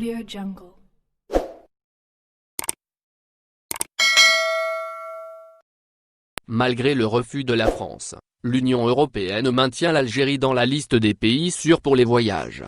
AudioJungle. Malgré le refus de la France, l'Union européenne maintient l'Algérie dans la liste des pays sûrs pour les voyages.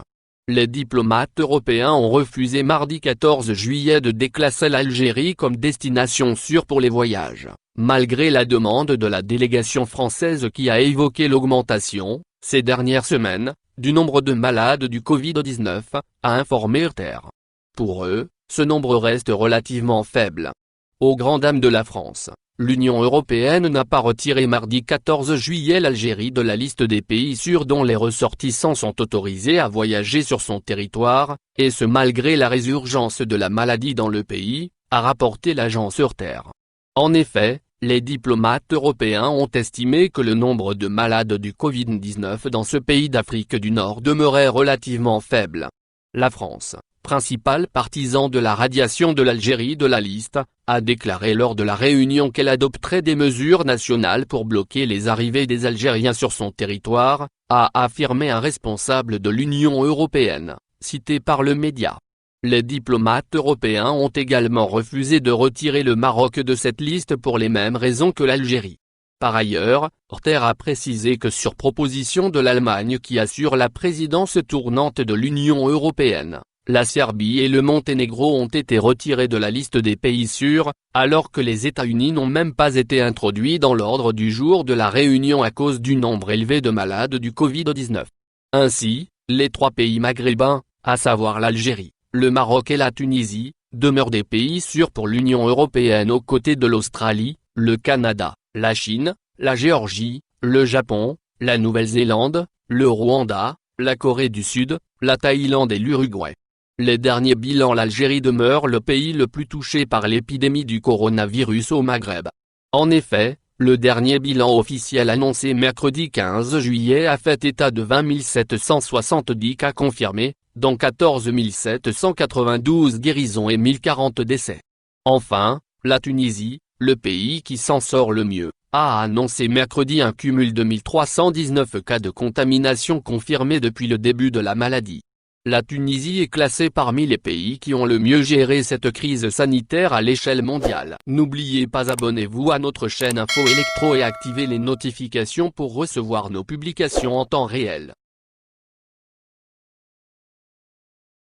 Les diplomates européens ont refusé mardi 14 juillet de déclasser l'Algérie comme destination sûre pour les voyages, malgré la demande de la délégation française qui a évoqué l'augmentation, ces dernières semaines, du nombre de malades du Covid-19, a informé Reuters. Pour eux, ce nombre reste relativement faible. Aux grandes dames de la France, l'Union européenne n'a pas retiré mardi 14 juillet l'Algérie de la liste des pays sûrs dont les ressortissants sont autorisés à voyager sur son territoire, et ce malgré la résurgence de la maladie dans le pays, a rapporté l'agence Reuters. En effet, les diplomates européens ont estimé que le nombre de malades du Covid-19 dans ce pays d'Afrique du Nord demeurait relativement faible. La France, principal partisan de la radiation de l'Algérie de la liste, a déclaré lors de la réunion qu'elle adopterait des mesures nationales pour bloquer les arrivées des Algériens sur son territoire, a affirmé un responsable de l'Union européenne, cité par le média. Les diplomates européens ont également refusé de retirer le Maroc de cette liste pour les mêmes raisons que l'Algérie. Par ailleurs, Reuters a précisé que sur proposition de l'Allemagne qui assure la présidence tournante de l'Union européenne, la Serbie et le Monténégro ont été retirés de la liste des pays sûrs, alors que les États-Unis n'ont même pas été introduits dans l'ordre du jour de la réunion à cause du nombre élevé de malades du Covid-19. Ainsi, les trois pays maghrébins, à savoir l'Algérie, le Maroc et la Tunisie, demeurent des pays sûrs pour l'Union européenne aux côtés de l'Australie, le Canada, la Chine, la Géorgie, le Japon, la Nouvelle-Zélande, le Rwanda, la Corée du Sud, la Thaïlande et l'Uruguay. Les derniers bilans. L'Algérie demeure le pays le plus touché par l'épidémie du coronavirus au Maghreb. En effet, le dernier bilan officiel annoncé mercredi 15 juillet a fait état de 20 770 cas confirmés, dont 14 792 guérisons et 1040 décès. Enfin, la Tunisie, le pays qui s'en sort le mieux, a annoncé mercredi un cumul de 1319 cas de contamination confirmés depuis le début de la maladie. La Tunisie est classée parmi les pays qui ont le mieux géré cette crise sanitaire à l'échelle mondiale. N'oubliez pas, abonnez-vous à notre chaîne Info Electro et activez les notifications pour recevoir nos publications en temps réel.